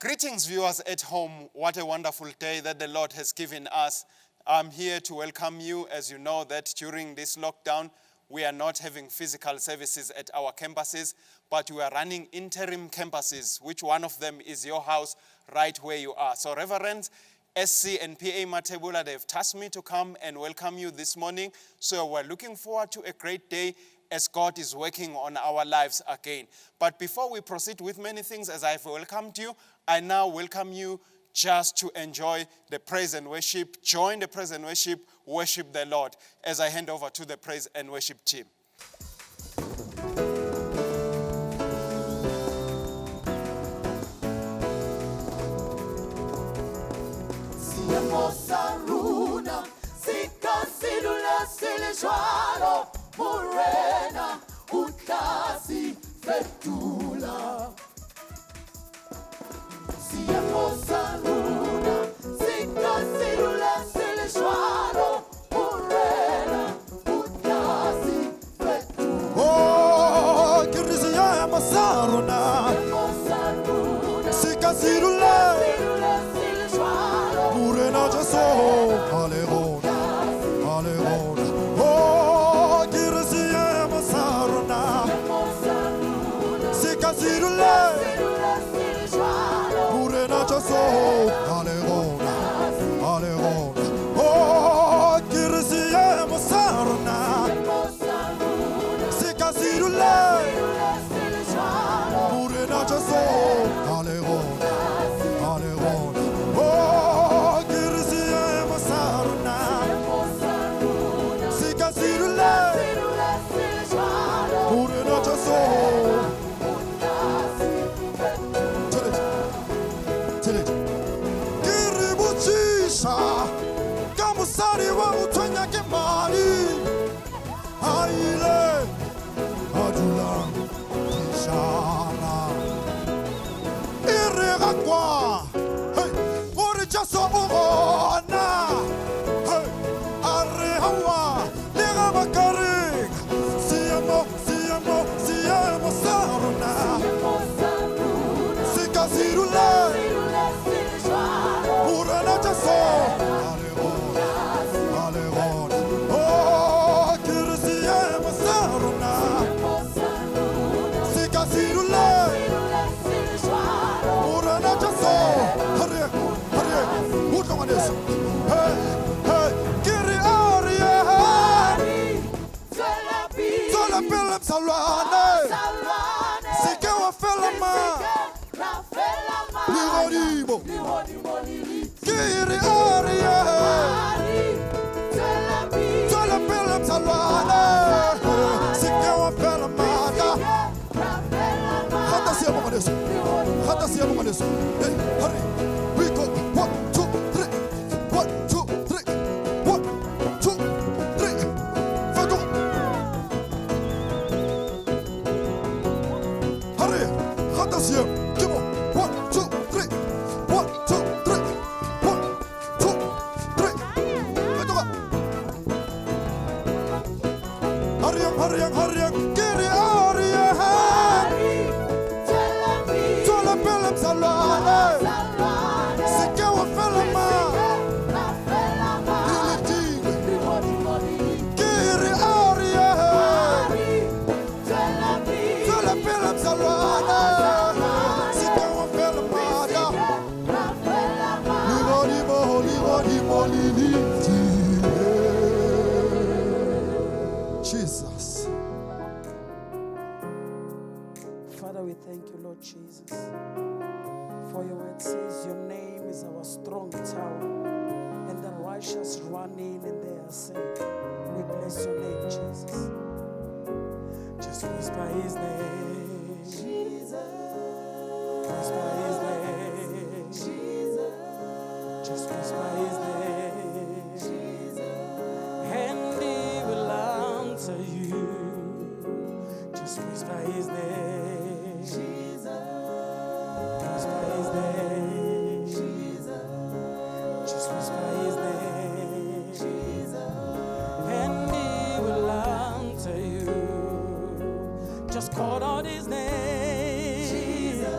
Greetings, viewers at home. What a wonderful day that the Lord has given us. I'm here to welcome you. As you know that during this lockdown, we are not having physical services at our campuses, but we are running interim campuses, which one of them is your house right where you are. So Reverends SC and PA Matebula, they've tasked me to come and welcome you this morning. So we're looking forward to a great day as God is working on our lives again. But before we proceed with many things, as I've welcomed you, I now welcome you just to enjoy the praise and worship. Join the praise and worship the Lord as I hand over to the praise and worship team. Saruna, sika silula silejwalo, morena, utlasi, fetula. Siamo saruna, sika silula silejwalo, morena, utlasi, fetula. Oh, kirisiya masaruna, sika silula silejwalo. Murena jaso, alegona, alegona. Oh, kirisiya masaruna, sika silula silejwalo. Murena jaso, alegona, alegona. Oh, kirisiya masaruna, sika silula silejwalo. Murena jaso, alegona, alegona. Oh, kirisiya masaruna, sika silula silejwalo. Murena jaso. Kiribuchisha, kamusari wa utonya kemari, aile, adula, tishara, irigakwa, hey, urijaso uona, hey, arihawa, ligamakaring, siyamo, siyamo, siyamo saruna, sika sirula, murana jaso, alegona, alegona. Oh, kirisiyamo saruna, sika sirula, murana jaso, hurry, hurry, who's on this? Hey, hey, kiri arie, sola pelam salwane, sika wa felama, ligoribo, kiri arie, sola pelam salwane, sika wa felama. Hata siya mo kaneso, hata siya mo kaneso. Hey, hurry, we go 1, 2, 3, 1, 2, 3, 1, 2, 3. Fado. Hurry, hata siya. Come on, 1, 2, 3, 1, 2, 3, 1, 2, 3. Fado ka. Hurry, hurry, hurry, kiri hurry. Sola pelam salwane, sika wa felama, kiri arie, sola pelam salwane, sika wa felama, ligonimo, liliti. Jesus. Father, we thank you, Lord Jesus, for your word says your name is our strong tower, and the righteous run in and they are safe. We bless your name, Jesus. Just whisper his name. Jesus. Whisper his name. Jesus. Just whisper his name. Jesus. And he will answer you. Just whisper his name. Jesus. Whisper his name. Jesus. Just whisper his name. Jesus. And he will answer you. Just call out his name. Jesus.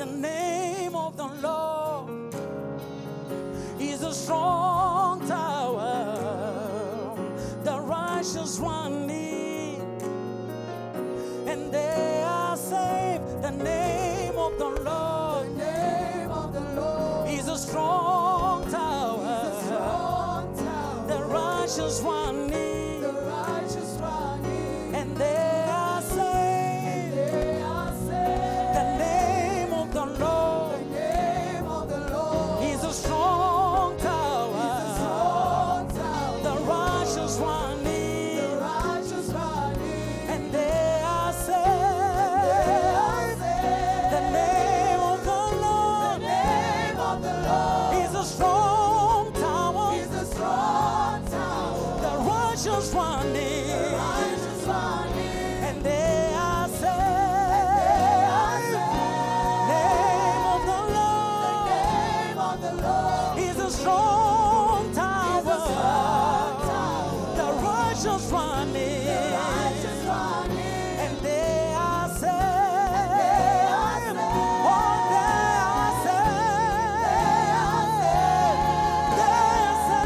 name of the Lord is a strong tower. The righteous run in and they are saved. The name of the Lord, The name of the Lord is a strong tower. is a strong tower. The righteous run in The righteous run in and they are saved. they are saved. The name of the Lord The name of the Lord is a strong tower. is a strong tower. The righteous run The in righteous run in and they are they saved. are saved. The name of the The Lord name of the Lord is a strong tower. is a strong tower. The righteous run The in righteous run in and they are they are saved. saved. Name of the The Lord name of the Lord is a strong is a strong tower. tower. The righteous run The in righteous run in and they are saved. they are saved. Oh, they are saved. They are saved. They are saved.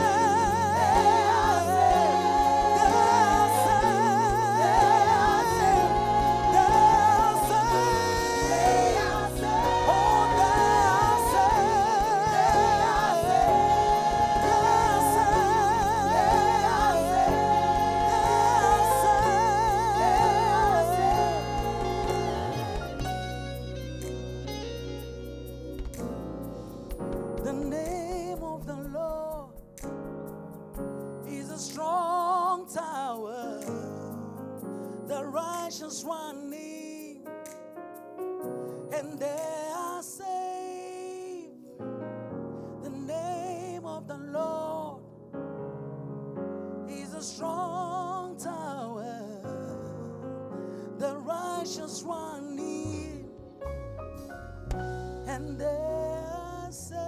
They are saved. They are saved. Oh, they are saved. They are The name of the Lord is a strong tower. The righteous run in and they are saved. The name of the Lord is a strong tower. The righteous run in and they are saved.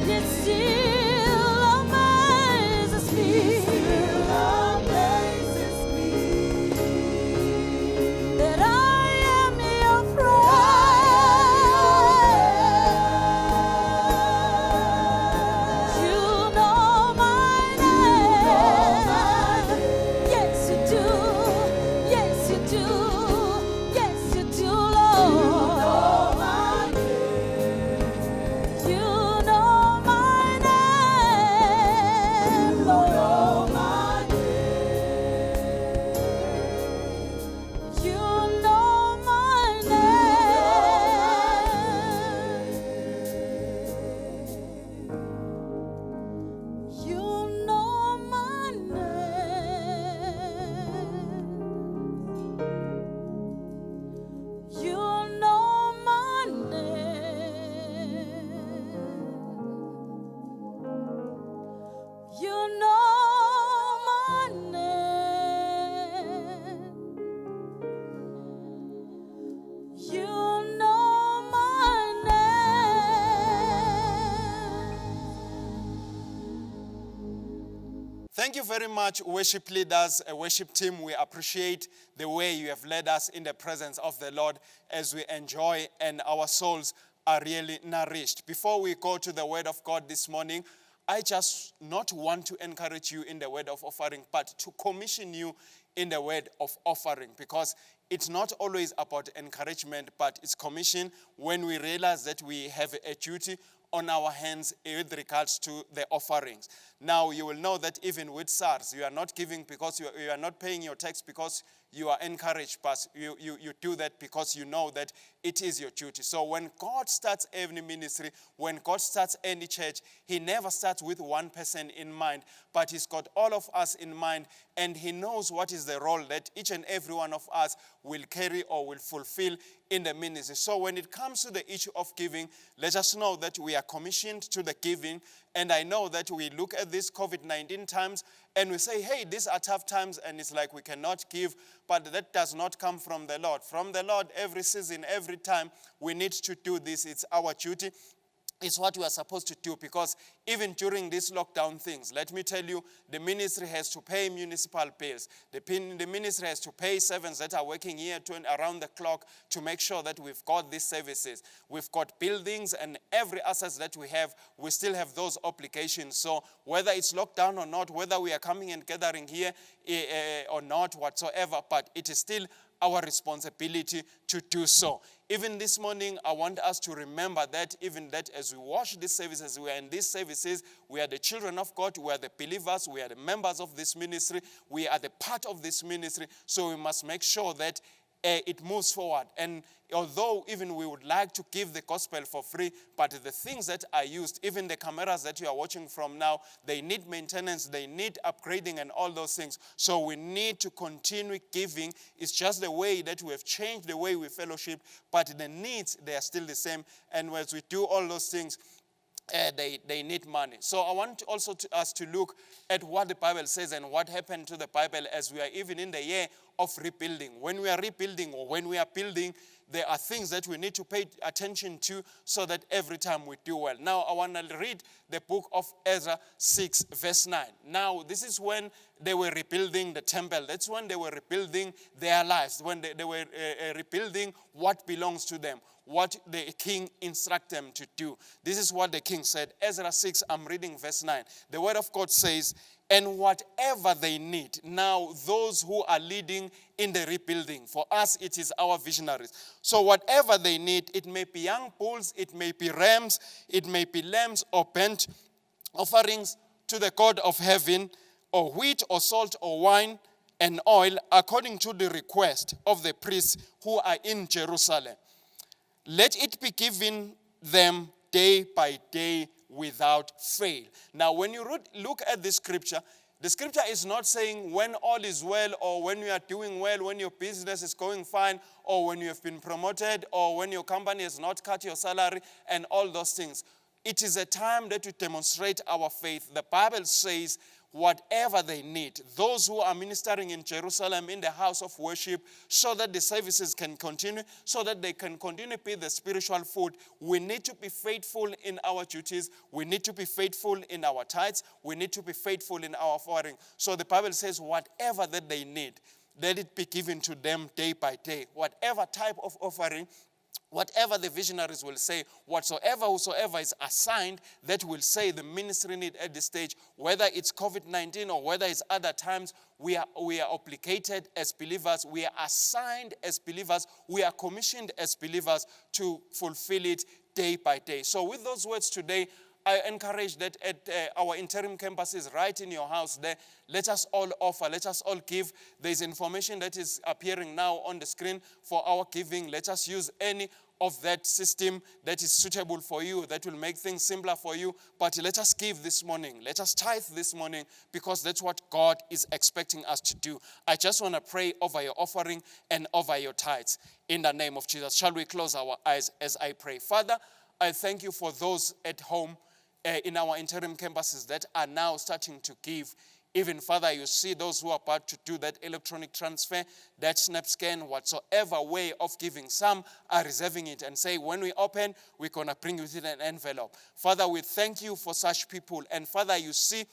It still amazes me. That I am your friend. You know my name. Yes, you do. Yes, you do. Yes, you do, Lord. You know my name, Lord. You know my name. You know my name. You know my name. You know my name. You know my name. Thank you very much, worship leaders, worship team. We appreciate the way you have led us in the presence of the Lord as we enjoy and our souls are really nourished. Before we go to the word of God this morning, I just not want to encourage you in the word of offering, but to commission you in the word of offering, because it's not always about encouragement, but it's commission when we realize that we have a duty on our hands with regards to the offerings. Now, you will know that even with SARS, you are not giving because you are not paying your tax because you are encouraged, but you do that because you know that it is your duty. So when God starts any ministry, when God starts any church, he never starts with one person in mind, but he's got all of us in mind, and he knows what is the role that each and every one of us will carry or will fulfill in the ministry. So when it comes to the issue of giving, let us know that we are commissioned to the giving. And I know that we look at these COVID-19 times and we say, hey, these are tough times, and it's like we cannot give, but that does not come from the Lord. From the Lord, every season, every time, we need to do this. It's our duty. It's what we are supposed to do, because even during these lockdown things, let me tell you, the ministry has to pay municipal bills. The ministry has to pay servants that are working here around the clock to make sure that we've got these services. We've got buildings, and every asset that we have, we still have those obligations. So whether it's lockdown or not, whether we are coming and gathering here or not whatsoever, but it is still our responsibility to do so. Even this morning, I want us to remember that even that as we watch these services, we are in these services, we are the children of God, we are the believers, we are the members of this ministry, we are the part of this ministry, so we must make sure that it moves forward. And although even we would like to give the gospel for free, but the things that are used, even the cameras that you are watching from now, they need maintenance, they need upgrading and all those things. So we need to continue giving. It's just the way that we have changed the way we fellowship, but the needs, they are still the same. And as we do all those things, they need money. So I want also us to look at what the Bible says and what happened to the Bible as we are even in the year of rebuilding. When we are rebuilding or when we are building, there are things that we need to pay attention to so that every time we do well. Now I want to read the book of Ezra 6 verse 9. Now this is when they were rebuilding the temple. That's when they were rebuilding their lives, when they were rebuilding what belongs to them, what the king instructed them to do. This is what the king said. Ezra 6, I'm reading verse 9. The word of God says, and whatever they need. Now, those who are leading in the rebuilding, for us, it is our visionaries. So whatever they need, it may be young bulls, it may be rams, it may be lambs or burnt offerings to the God of heaven, or wheat or salt or wine and oil, according to the request of the priests who are in Jerusalem. Let it be given them day by day without fail. Now, when you look at this scripture, the scripture is not saying when all is well, or when you are doing well, when your business is going fine, or when you have been promoted, or when your company has not cut your salary, and all those things. It is a time that we demonstrate our faith. The Bible says whatever they need. Those who are ministering in Jerusalem in the house of worship, so that the services can continue, so that they can continue to be the spiritual food. We need to be faithful in our duties. We need to be faithful in our tithes. We need to be faithful in our offering. So the Bible says whatever that they need, let it be given to them day by day. Whatever type of offering, whatever the visionaries will say, whosoever is assigned, that will say the ministry need at this stage, whether it's COVID-19 or whether it's other times, we are obligated as believers, we are assigned as believers, we are commissioned as believers to fulfill it day by day. So with those words today, I encourage that at our interim campuses right in your house there, let us all offer, let us all give. There's information that is appearing now on the screen for our giving. Let us use any of that system that is suitable for you, that will make things simpler for you. But let us give this morning. Let us tithe this morning, because that's what God is expecting us to do. I just want to pray over your offering and over your tithes in the name of Jesus. Shall we close our eyes as I pray? Father, I thank you for those at home in our interim campuses that are now starting to give. Even Father, you see those who are about to do that electronic transfer, that snap scan, whatsoever way of giving. Some are reserving it and say, when we open, we're going to bring it in an envelope. Father, we thank you for such people. And Father, you see,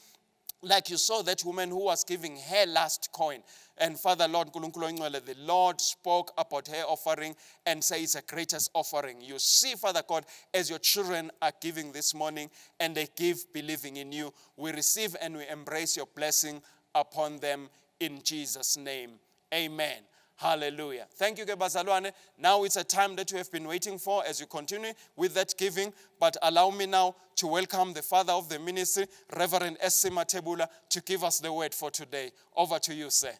like you saw that woman who was giving her last coin. And Father, Lord, the Lord spoke about her offering and says it's the greatest offering. You see, Father God, as your children are giving this morning and they give believing in you, we receive and we embrace your blessing upon them in Jesus' name. Amen. Hallelujah. Thank you, Bazalwane. Now it's a time that you have been waiting for as you continue with that giving. But allow me now to welcome the father of the ministry, Reverend S.C. Matebula, to give us the word for today. Over to you, sir.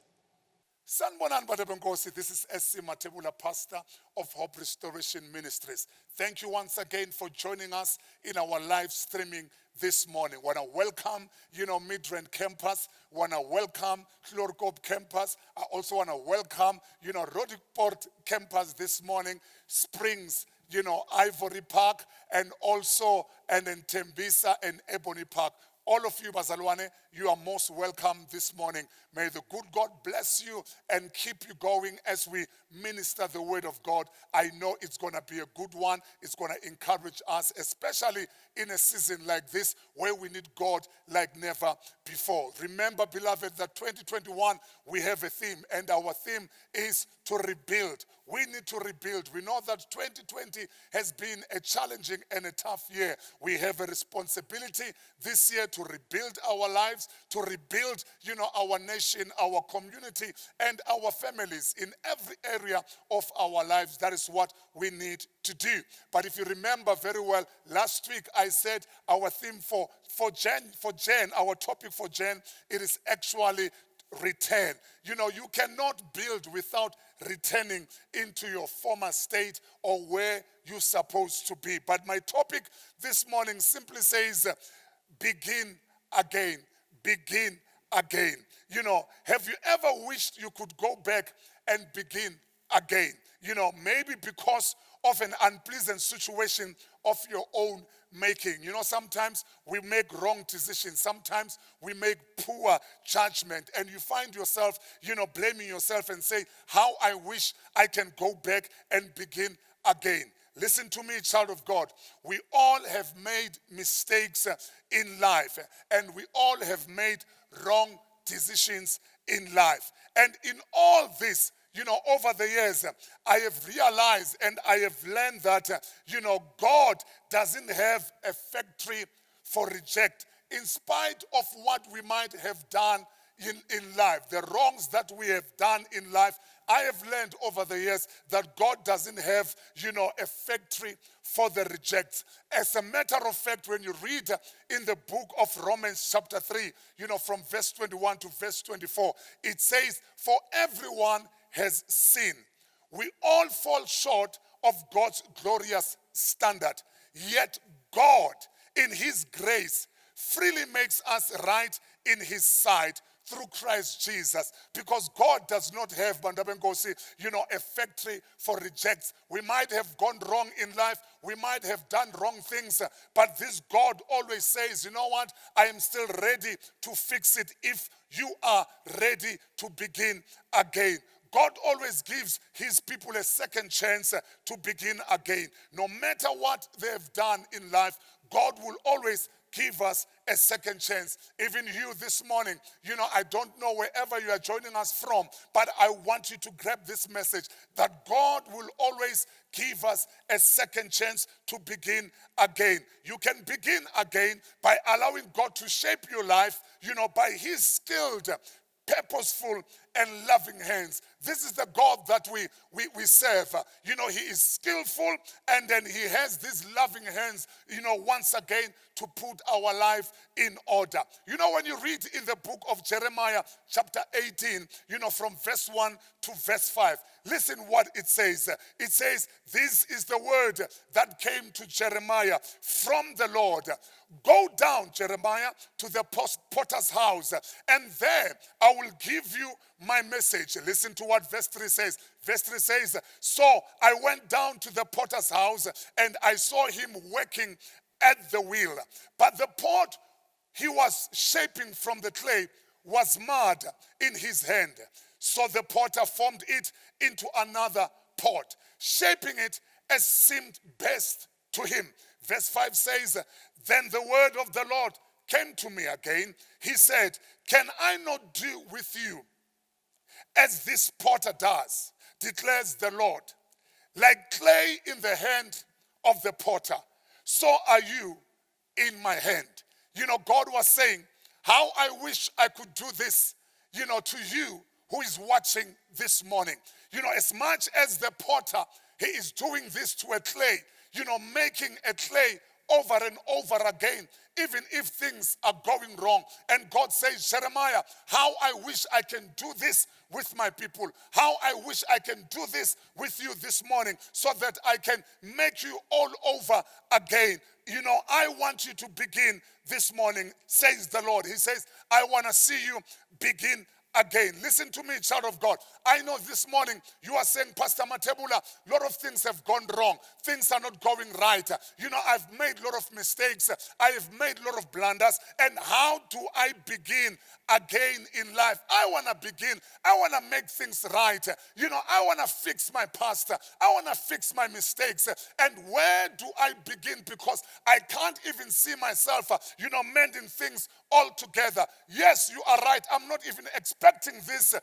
Sanibonani bantu benkosi. This is S.C. Matebula, pastor of Hope Restoration Ministries. Thank you once again for joining us in our live streaming this morning. Want to welcome, Midrand campus. Want to welcome Chlorkop campus. I also want to welcome, Roodepoort campus this morning. Springs, Ivory Park, and also and in Tembisa and Ebony Park. All of you, Bazalwane, you are most welcome this morning. May the good God bless you and keep you going as we minister the word of God. I know it's going to be a good one. It's going to encourage us, especially in a season like this where we need God like never before. Remember, beloved, that 2021, we have a theme, and our theme is to rebuild. We need to rebuild. We know that 2020 has been a challenging and a tough year. We have a responsibility this year to rebuild our lives, to rebuild, our nation, our community, and our families in every area of our lives. That is what we need to do. But if you remember very well, last week I said our theme for Jan, our topic for Jan, it is actually return. You cannot build without returning into your former state or where you're supposed to be. But my topic this morning simply says, begin again. Begin again. Have you ever wished you could go back and begin again? Maybe because of an unpleasant situation of your own making. Sometimes we make wrong decisions. Sometimes we make poor judgment. And you find yourself, blaming yourself and say, how I wish I can go back and begin again. Listen to me, child of God. We all have made mistakes in life. And we all have made wrong decisions in life. And in all this, over the years, I have realized and I have learned that, God doesn't have a factory for reject. In spite of what we might have done in life, the wrongs that we have done in life, I have learned over the years that God doesn't have, a factory for the rejects. As a matter of fact, when you read in the book of Romans chapter 3, from verse 21 to verse 24, it says, for everyone has sinned. We all fall short of God's glorious standard. Yet God, in his grace, freely makes us right in his sight through Christ Jesus. Because God does not have, Bandabenkosi, a factory for rejects. We might have gone wrong in life. We might have done wrong things. But this God always says, you know what? I am still ready to fix it if you are ready to begin again. God always gives his people a second chance to begin again. No matter what they have done in life, God will always give us a second chance. Even you this morning, I don't know wherever you are joining us from, but I want you to grab this message that God will always give us a second chance to begin again. You can begin again by allowing God to shape your life, by his skilled, purposeful, and loving hands. This is the God that we serve. He is skillful, and then he has these loving hands, once again to put our life in order. When you read in the book of Jeremiah, chapter 18, from verse 1 to verse 5, listen what it says. It says, this is the word that came to Jeremiah from the Lord. Go down, Jeremiah, to the potter's house, and there I will give you my message. Listen to what verse 3 says. Verse 3 says, so I went down to the potter's house, and I saw him working at the wheel. But the pot he was shaping from the clay was mud in his hand. So the potter formed it into another pot, shaping it as seemed best to him. Verse 5 says, then the word of the Lord came to me again. He said, can I not do with you as this potter does, declares the Lord? Like clay in the hand of the potter, so are you in my hand. God was saying, how I wish I could do this, to you who is watching this morning. As much as the potter, he is doing this to a clay, making a clay over and over again, even if things are going wrong. And God says, Jeremiah, how I wish I can do this with my people. How I wish I can do this with you this morning so that I can make you all over again. I want you to begin this morning, says the Lord. He says, I want to see you begin again. Listen to me, child of God. I know this morning you are saying, Pastor Matebula, a lot of things have gone wrong. Things are not going right. I've made a lot of mistakes. I have made a lot of blunders. And how do I begin again in life? I want to begin. I want to make things right. I want to fix my past. I want to fix my mistakes. And where do I begin? Because I can't even see myself, mending things all together. Yes, you are right. I'm not even expecting this,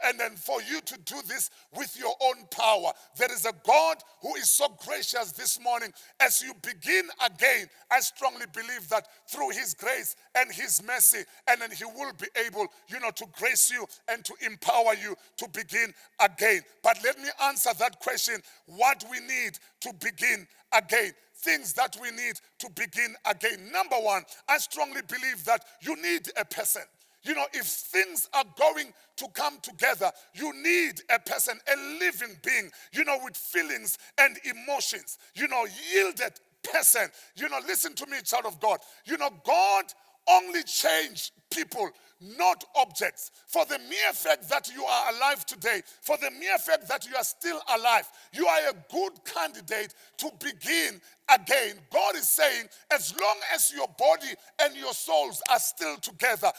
and then for you to do this with your own power. There is a God who is so gracious this morning. As you begin again, I strongly believe that through his grace and his mercy, and then he will be able, to grace you and to empower you to begin again. But let me answer that question. What we need to begin again. Things that we need to begin again. Number one, I strongly believe that you need a person. If things are going to come together, you need a person, a living being, with feelings and emotions, yielded person. Listen to me, child of God. God only changed people, not objects. For the mere fact that you are alive today, for the mere fact that you are still alive, you are a good candidate to begin again. God is saying, as long as your body and your souls are still together,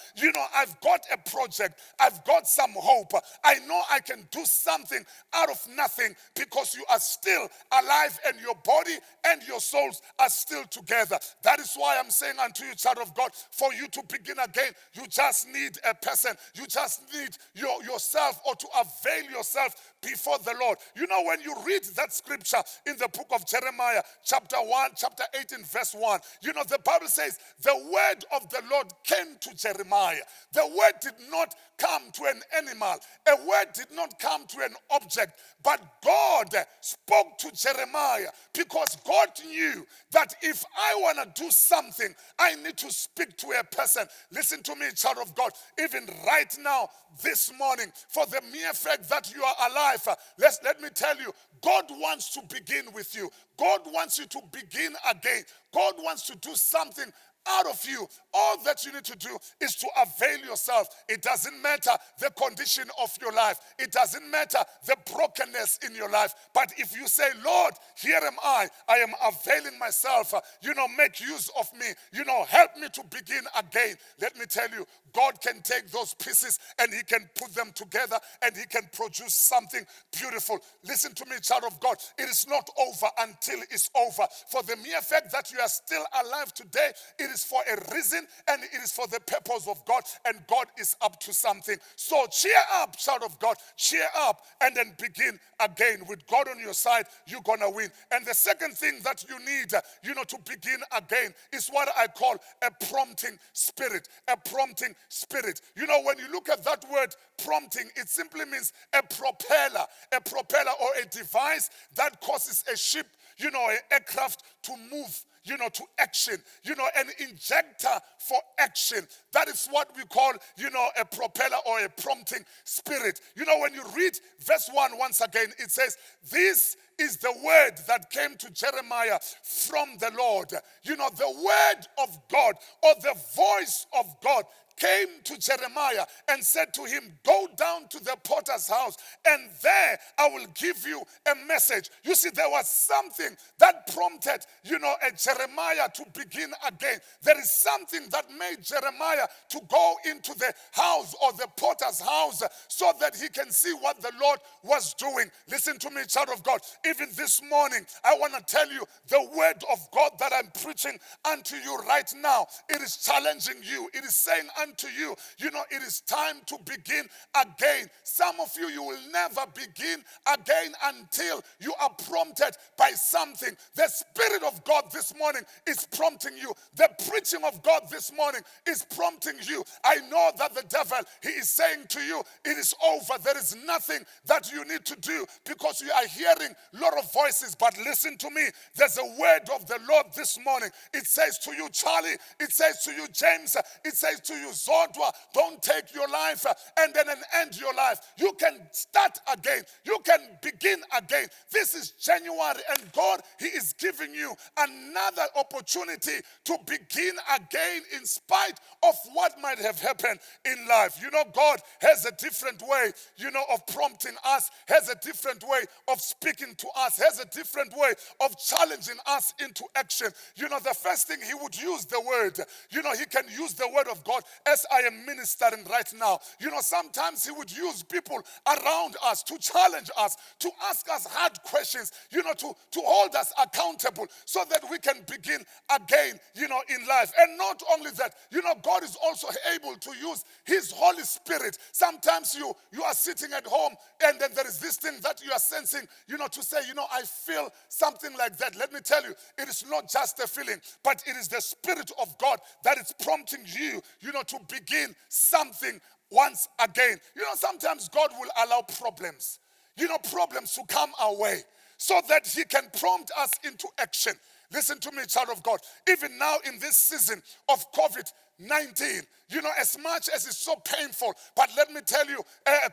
I've got a project. I've got some hope. I know I can do something out of nothing because you are still alive and your body and your souls are still together. That is why I'm saying unto you, child of God, for you to begin again, you just need a person. You just need yourself, or to avail yourself before the Lord. When you read that scripture in the book of Jeremiah, chapter 18, verse 1, the Bible says, the word of the Lord came to Jeremiah. The word did not come to an animal. A word did not come to an object, but God spoke to Jeremiah because God knew that if I want to do something, I need to speak to a person. Listen to me, child of God, even right now, this morning, for the mere fact that you are alive, let me tell you, God wants to begin with you. God wants you to begin again. God wants to do something out of you. All that you need to do is to avail yourself. It doesn't matter the condition of your life. It doesn't matter the brokenness in your life. But if you say, Lord, here am I am availing myself. Make use of me. Help me to begin again. Let me tell you, God can take those pieces and he can put them together and he can produce something beautiful. Listen to me, child of God. It is not over until it's over. For the mere fact that you are still alive today, it is for a reason and it is for the purpose of God, and God is up to something. So cheer up, child of God. Cheer up and then begin again. With God on your side, you're gonna win. And the second thing that you need, to begin again is what I call a prompting spirit. A prompting spirit. When you look at that word prompting, it simply means a propeller or a device that causes a ship, an aircraft to move, to action, an injector for action. That is what we call, a propeller or a prompting spirit. When you read verse 1 once again, it says, this is the word that came to Jeremiah from the Lord. The word of God or the voice of God came to Jeremiah and said to him, go down to the potter's house and there I will give you a message. You see, there was something that prompted, a Jeremiah to begin again. There is something that made Jeremiah to go into the house or the potter's house so that he can see what the Lord was doing. Listen to me, child of God. Even this morning, I want to tell you the word of God that I'm preaching unto you right now. It is challenging you. It is saying unto you, it is time to begin again. Some of you, you will never begin again until you are prompted by something. The Spirit of God this morning is prompting you. The preaching of God this morning is prompting you. I know that the devil, he is saying to you, it is over. There is nothing that you need to do because you are hearing a lot of voices. But listen to me. There's a word of the Lord this morning. It says to you, Charlie, it says to you, James, it says to you, Zodwa, don't take your life and then end your life. You can start again. You can begin again. This is January and God, he is giving you another opportunity to begin again in spite of what might have happened in life. God has a different way, of prompting us, has a different way of speaking to us, has a different way of challenging us into action. The first thing, he would use the word. He can use the word of God as I am ministering right now. Sometimes he would use people around us to challenge us, to ask us hard questions, to hold us accountable so that we can begin again, in life. And not only that, God is also able to use his Holy Spirit. Sometimes you are sitting at home and then there is this thing that you are sensing, to say, I feel something like that. Let me tell you, it is not just a feeling, but it is the Spirit of God that is prompting you, to begin something once again. Sometimes God will allow problems, problems to come our way so that he can prompt us into action. Listen to me, child of God. Even now in this season of COVID-19, as much as it's so painful, but let me tell you,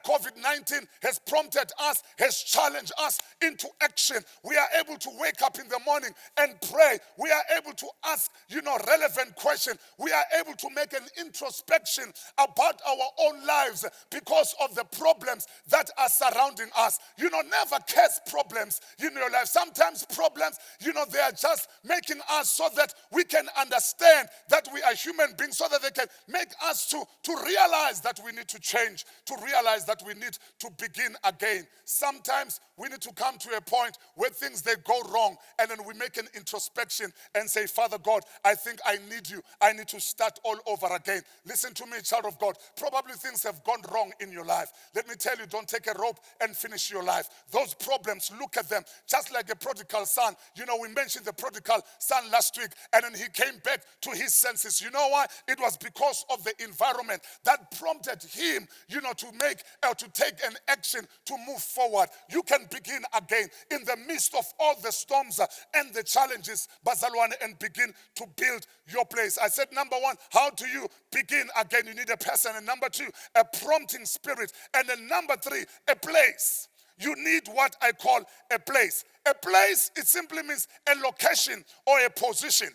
COVID-19 has prompted us, has challenged us into action. We are able to wake up in the morning and pray. We are able to ask, relevant questions. We are able to make an introspection about our own lives because of the problems that are surrounding us. Never curse problems in your life. Sometimes problems, they are just making us so that we can understand that we are human beings, so that they can make us to realize that we need to change, to realize that we need to begin again. Sometimes we need to come to a point where things, they go wrong, and then we make an introspection and say, Father God, I think I need you. I need to start all over again. Listen to me, child of God. Probably things have gone wrong in your life. Let me tell you, don't take a rope and finish your life. Those problems, look at them just like a prodigal son. We mentioned the prodigal son last week, and then he came back to his senses. You know why? It was because of the environment that prompted him, to take an action to move forward. You can begin again in the midst of all the storms and the challenges, Bazalwane, and begin to build your place. I said, number one, how do you begin again? You need a person. And number two, a prompting spirit. And then number three, a place. You need what I call a place. A place, it simply means a location or a position.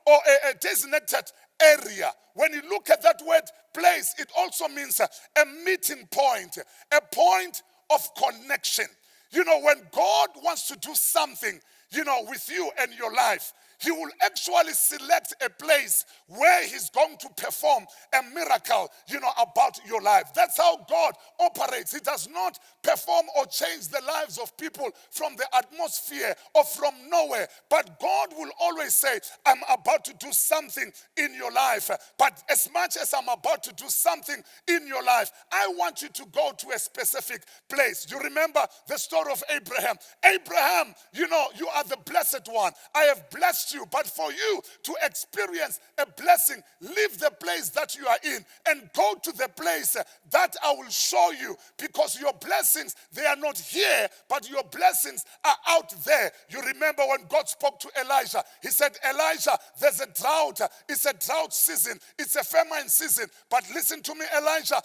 or a designated area. When you look at that word place, it also means a meeting point, a point of connection. When God wants to do something, with you and your life, He will actually select a place where He's going to perform a miracle, about your life. That's how God operates. He does not perform or change the lives of people from the atmosphere or from nowhere. But God will always say, I'm about to do something in your life. But as much as I'm about to do something in your life, I want you to go to a specific place. You remember the story of Abraham. Abraham, you are the blessed one. I have blessed you. But for you to experience a blessing, leave the place that you are in and go to the place that I will show you, because your blessings, they are not here, but your blessings are out there. You remember when God spoke to Elijah, He said, Elijah, there's a drought. It's a drought season. It's a famine season. But listen to me, Elijah,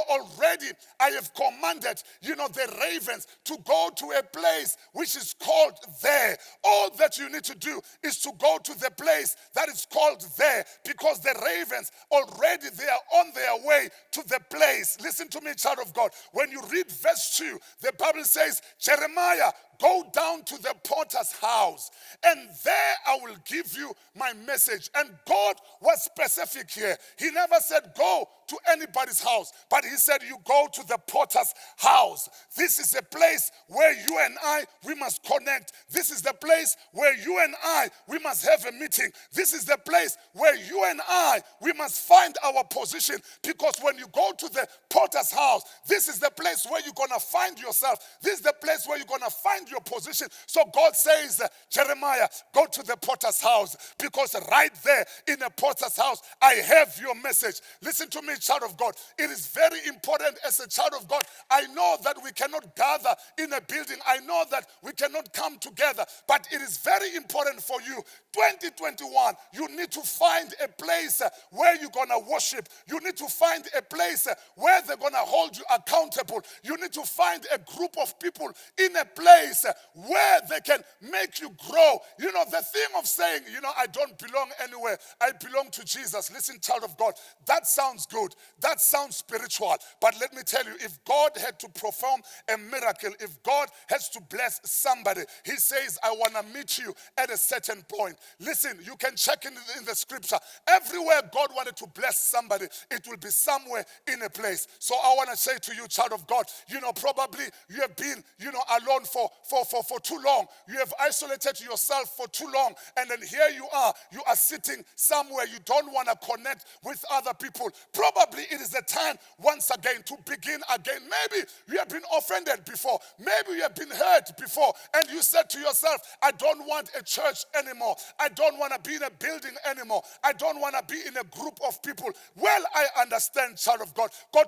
already I have commanded, the ravens to go to a place which is called there. All that you need to do is to go to the place that is called there, because the ravens already, they are on their way to the place. Listen to me, child of God. When you read verse 2, the Bible says, Jeremiah, go down to the potter's house, and there I will give you my message. And God was specific here. He never said go to anybody's house, but He said you go to the potter's house. This is a place where you and I, we must connect. This is the place where you and I, we must have a meeting. This is the place where you and I, we must find our position, because when you go to the potter's house, this is the place where you're going to find yourself. This is the place where you're going to find your position. So God says, Jeremiah, go to the potter's house, because right there in the potter's house, I have your message. Listen to me, child of God. It is very important as a child of God. I know that we cannot gather in a building. I know that we cannot come together, but it is very important for you. 2021, you need to find a place where you're going to worship. You need to find a place where they're going to hold you accountable. You need to find a group of people in a place where they can make you grow. The thing of saying, I don't belong anywhere. I belong to Jesus. Listen, child of God, that sounds good. That sounds spiritual. But let me tell you, if God had to perform a miracle, if God has to bless somebody, He says, I want to meet you at a certain point. Listen, you can check in the scripture. Everywhere God wanted to bless somebody, it will be somewhere in a place. So I want to say to you, child of God, probably you have been, alone for too long. You have isolated yourself for too long. And then here you are sitting somewhere. You don't want to connect with other people. Probably it is the time once again to begin again. Maybe you have been offended before. Maybe you have been hurt before. And you said to yourself, I don't want a church anymore. I don't want to be in a building anymore. I don't want to be in a group of people. Well, I understand, child of God. There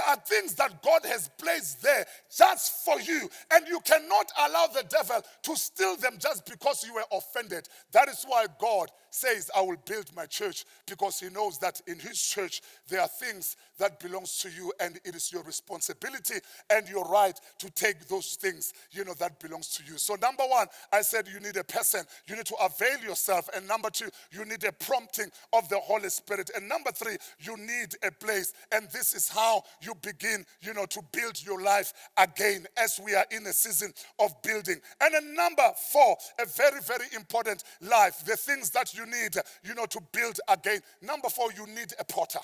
are things that God has placed there just for you. And you cannot allow the devil to steal them just because you were offended. That is why God says, I will build my church, because He knows that in His church there are things that belongs to you, and it is your responsibility and your right to take those things, that belongs to you. So number one, I said you need a person. You need to avail yourself. And number two, you need a prompting of the Holy Spirit. And number three, you need a place. And this is how you begin, to build your life again, as we are in a season of building. And then number four, a very, very important life, the things that you need, to build again. Number four, you need a potter.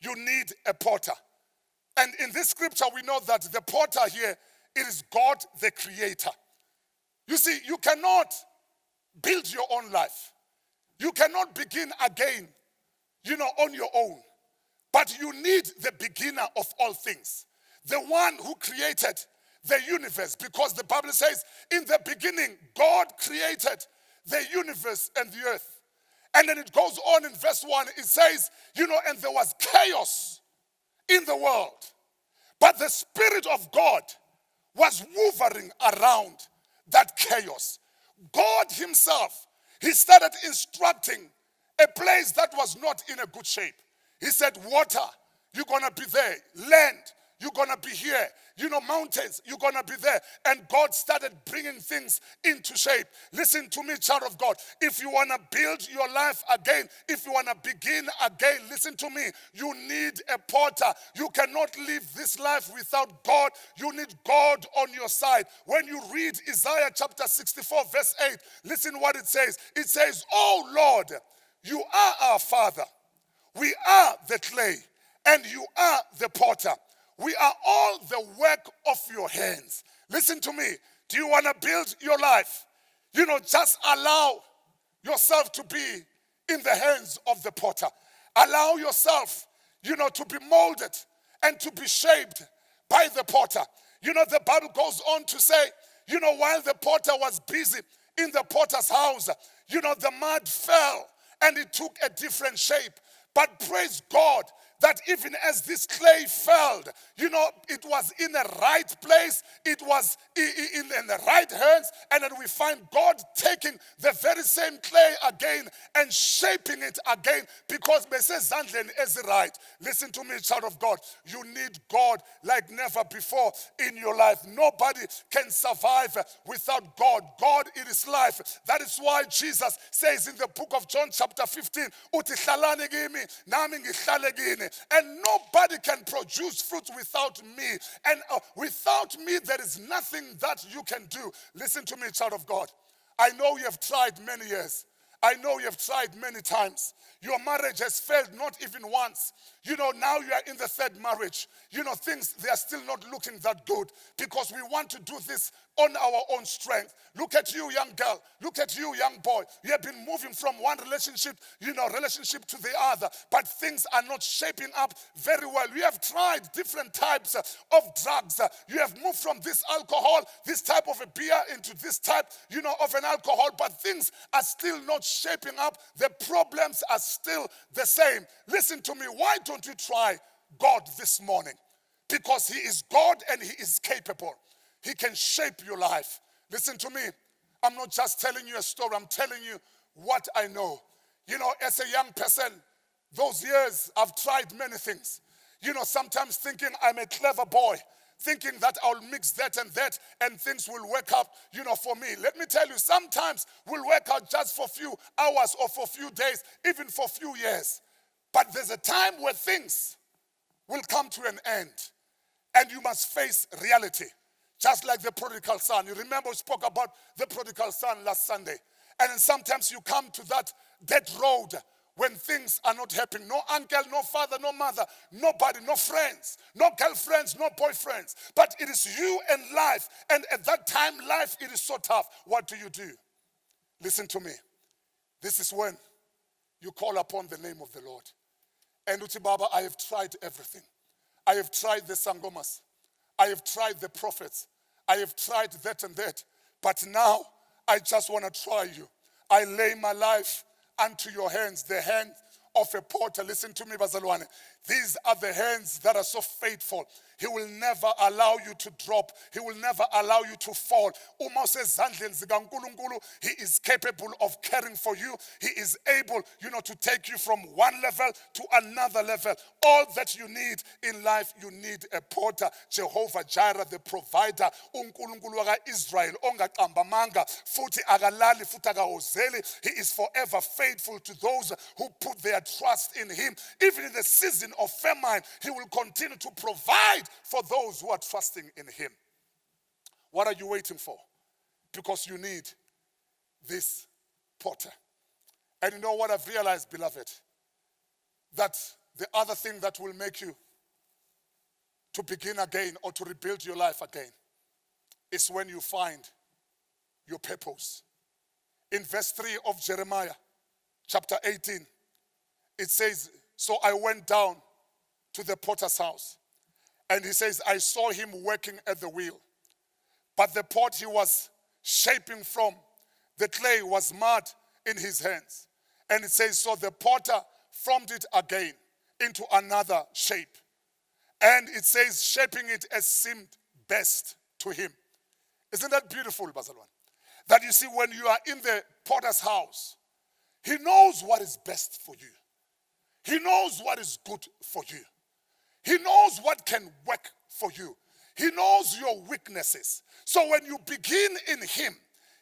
You need a potter. And in this scripture, we know that the potter here, it is God the creator. You see, you cannot build your own life. You cannot begin again, on your own. But you need the beginner of all things. The one who created the universe. Because the Bible says, in the beginning, God created the universe and the earth. And then it goes on in verse 1, it says, and there was chaos in the world. But the Spirit of God was hovering around that chaos. God Himself, He started instructing a place that was not in a good shape. He said, water, you're going to be there. Land, you're going to be here. Mountains, you're going to be there. And God started bringing things into shape. Listen to me, child of God. If you want to build your life again, if you want to begin again, listen to me. You need a potter. You cannot live this life without God. You need God on your side. When you read Isaiah chapter 64, verse 8, listen what it says. It says, "Oh Lord, you are our Father. We are the clay, and you are the potter. We are all the work of your hands." Listen to me. Do you want to build your life? Just allow yourself to be in the hands of the potter. Allow yourself, to be molded and to be shaped by the potter. The Bible goes on to say, while the potter was busy in the potter's house, the mud fell and it took a different shape. But praise God that even as this clay fell, it was in the right place, it was in the right hands, and then we find God taking the very same clay again and shaping it again, because Zandlen is right. Listen to me, child of God. You need God like never before in your life. Nobody can survive without God. God, it is life. That is why Jesus says in the book of John chapter 15, "Uthi hlalani kimi, nami ngihlale kini." And nobody can produce fruit without me. And without me, there is nothing that you can do. Listen to me, child of God. I know you have tried many years. I know you have tried many times. Your marriage has failed not even once. Now you are in the third marriage. Things, they are still not looking that good because we want to do this on our own strength. Look at you, young girl. Look at you, young boy. You have been moving from one relationship to the other, but things are not shaping up very well. You have tried different types of drugs. You have moved from this alcohol, this type of a beer, into this type, of an alcohol, but things are still not shaping up. The problems are still the same. Listen to me. Why don't you try God this morning? Because He is God and He is capable. He can shape your life. Listen to me. I'm not just telling you a story. I'm telling you what I know. As a young person, those years I've tried many things. Sometimes thinking I'm a clever boy, thinking that I'll mix that and things will work out, for me. Let me tell you, sometimes will work out just for a few hours or for a few days, even for a few years. But there's a time where things will come to an end and you must face reality. Just like the prodigal son. You remember we spoke about the prodigal son last Sunday. And then sometimes you come to that dead road when things are not happening. No uncle, no father, no mother, nobody, no friends, no girlfriends, no boyfriends. But it is you and life. And at that time, life, it is so tough. What do? Listen to me. This is when you call upon the name of the Lord. And Uti Baba, I have tried everything. I have tried the Sangomas. I have tried the prophets. I have tried that and that. But now, I just want to try you. I lay my life unto your hands, the hand of a potter. Listen to me, Bazalwane. These are the hands that are so faithful. He will never allow you to drop. He will never allow you to fall. Uma usezandleni zikaNkulunkulu, He is capable of caring for you. He is able, to take you from one level to another level. All that you need in life, you need a potter. Jehovah Jireh, the provider. uNkulunkulu waka-Israel, ongaqambamanga, futhi akalali, futhi akahozeli. He is forever faithful to those who put their trust in Him. Even in the season of famine, He will continue to provide for those who are trusting in Him. What are you waiting for? Because you need this potter. And you know what I've realized, beloved? That the other thing that will make you to begin again or to rebuild your life again is when you find your purpose. In verse 3 of Jeremiah, chapter 18, it says, "So I went down to the potter's house, and he says, I saw him working at the wheel. But the pot he was shaping from, the clay was mud in his hands." And it says, so the potter formed it again into another shape. And it says, shaping it as seemed best to him. Isn't that beautiful, Bazalwan? That you see, when you are in the potter's house, he knows what is best for you. He knows what is good for you. He knows what can work for you. He knows your weaknesses. So when you begin in him,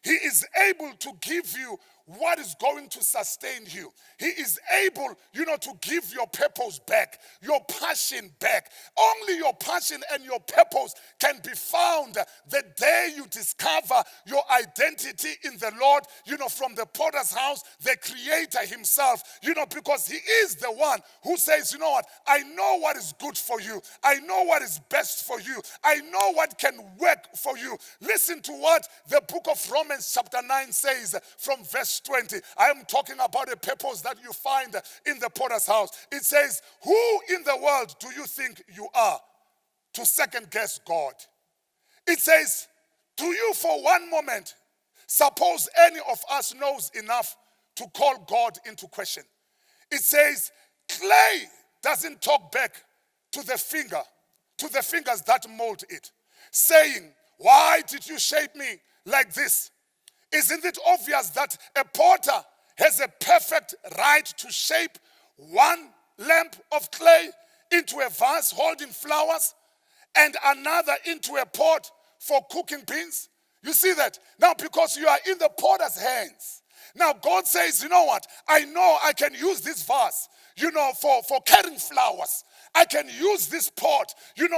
he is able to give you what is going to sustain you. He is able, to give your purpose back, your passion back. Only your passion and your purpose can be found the day you discover your identity in the Lord, from the potter's house, the creator himself, because he is the one who says, you know what, I know what is good for you. I know what is best for you. I know what can work for you. Listen to what the book of Romans chapter 9 says from verse 20. I am talking about a purpose that you find in the potter's house. It says, who in the world do you think you are to second guess God? It says, do you for one moment suppose any of us knows enough to call God into question? It says, clay doesn't talk back to the fingers that mold it, saying, why did you shape me like this? Isn't it obvious that a potter has a perfect right to shape one lump of clay into a vase holding flowers and another into a pot for cooking beans? You see that? Now, because you are in the potter's hands. Now, God says, you know what? I know I can use this vase, for carrying flowers. I can use this pot,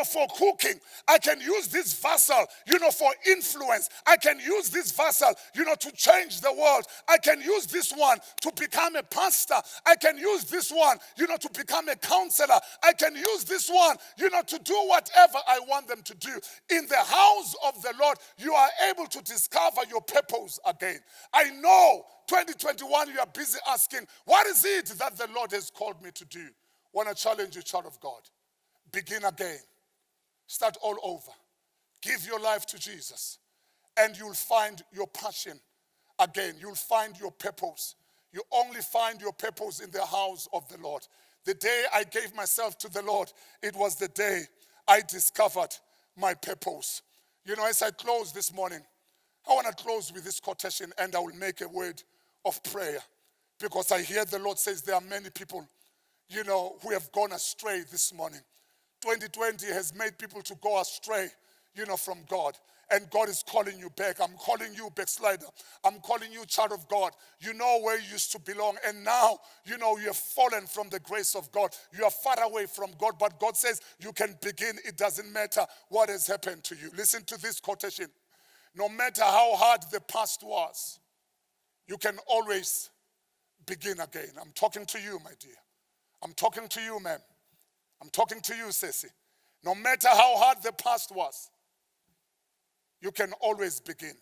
for cooking. I can use this vessel, for influence. I can use this vessel, to change the world. I can use this one to become a pastor. I can use this one, to become a counselor. I can use this one, to do whatever I want them to do. In the house of the Lord, you are able to discover your purpose again. I know 2021, you are busy asking, what is it that the Lord has called me to do? I want to challenge you, child of God. Begin again. Start all over. Give your life to Jesus. And you'll find your passion again. You'll find your purpose. You only find your purpose in the house of the Lord. The day I gave myself to the Lord, it was the day I discovered my purpose. As I close this morning, I want to close with this quotation, and I will make a word of prayer, because I hear the Lord says there are many people, who have gone astray this morning. 2020 has made people to go astray, from God. And God is calling you back. I'm calling you backslider. I'm calling you child of God. You know where you used to belong. And now, you have fallen from the grace of God. You are far away from God. But God says you can begin. It doesn't matter what has happened to you. Listen to this quotation. No matter how hard the past was, you can always begin again. I'm talking to you, my dear. I'm talking to you, ma'am. I'm talking to you, Ceci. No matter how hard the past was, you can always begin.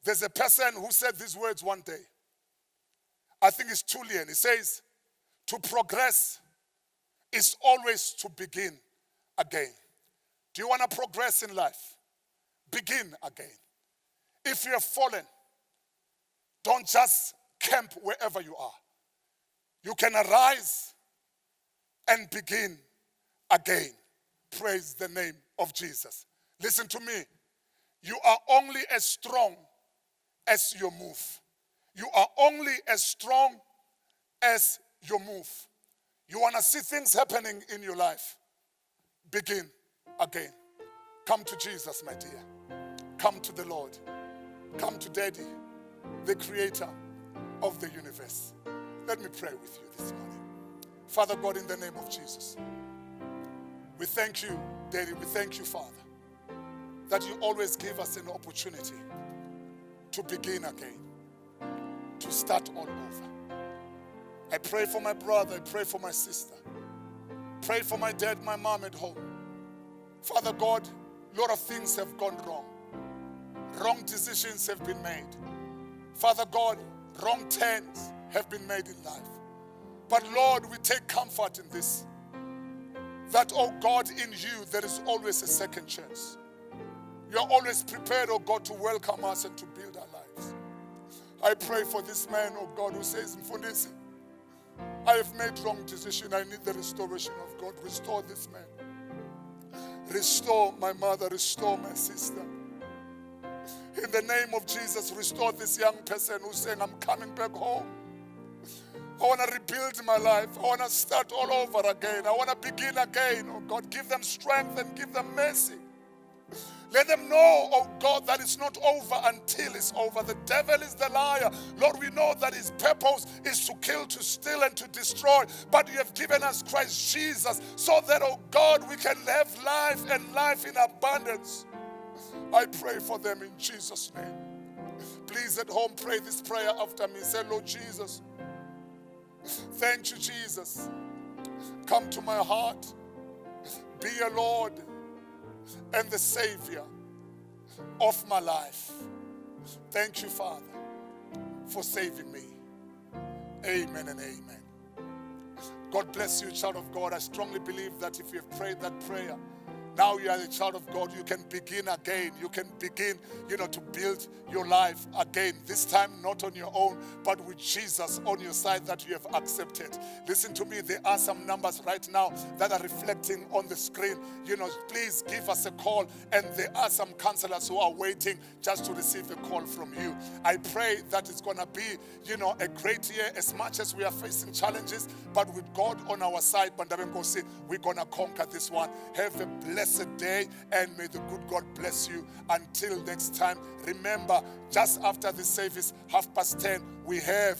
There's a person who said these words one day. I think it's Tullian. He says, to progress is always to begin again. Do you want to progress in life? Begin again. If you have fallen, don't just camp wherever you are. You can arise and begin again. Praise the name of Jesus. Listen to me. You are only as strong as your move. You are only as strong as your move. You want to see things happening in your life? Begin again. Come to Jesus, my dear. Come to the Lord. Come to Daddy, the creator of the universe. Let me pray with you this morning. Father God, in the name of Jesus, we thank you, Daddy. We thank you, Father, that you always give us an opportunity to begin again, to start all over. I pray for my brother. I pray for my sister. Pray for my dad, my mom at home. Father God, a lot of things have gone wrong. Wrong decisions have been made. Father God, wrong turns have been made in life. But Lord, we take comfort in this. That, oh God, in you there is always a second chance. You are always prepared, oh God, to welcome us and to build our lives. I pray for this man, oh God, who says, Mfundisi, I have made wrong decision. I need the restoration of God. Restore this man. Restore my mother. Restore my sister. In the name of Jesus, restore this young person who's saying, I'm coming back home. I want to rebuild my life. I want to start all over again. I want to begin again. Oh God, give them strength and give them mercy. Let them know, oh God, that it's not over until it's over. The devil is the liar. Lord, we know that his purpose is to kill, to steal, and to destroy. But you have given us Christ Jesus so that, oh God, we can have life and life in abundance. I pray for them in Jesus' name. Please at home pray this prayer after me. Say, Lord Jesus, thank you, Jesus. Come to my heart. Be a Lord and the Savior of my life. Thank you, Father, for saving me. Amen and amen. God bless you, child of God. I strongly believe that if you have prayed that prayer, now you are a child of God, you can begin again. You can begin, to build your life again. This time not on your own, but with Jesus on your side that you have accepted. Listen to me, there are some numbers right now that are reflecting on the screen. Please give us a call, and there are some counselors who are waiting just to receive a call from you. I pray that it's going to be, a great year, as much as we are facing challenges, but with God on our side, we're going to conquer this one. Have a blessed day, and may the good God bless you. Until next time, remember, just after the service, 10:30, we have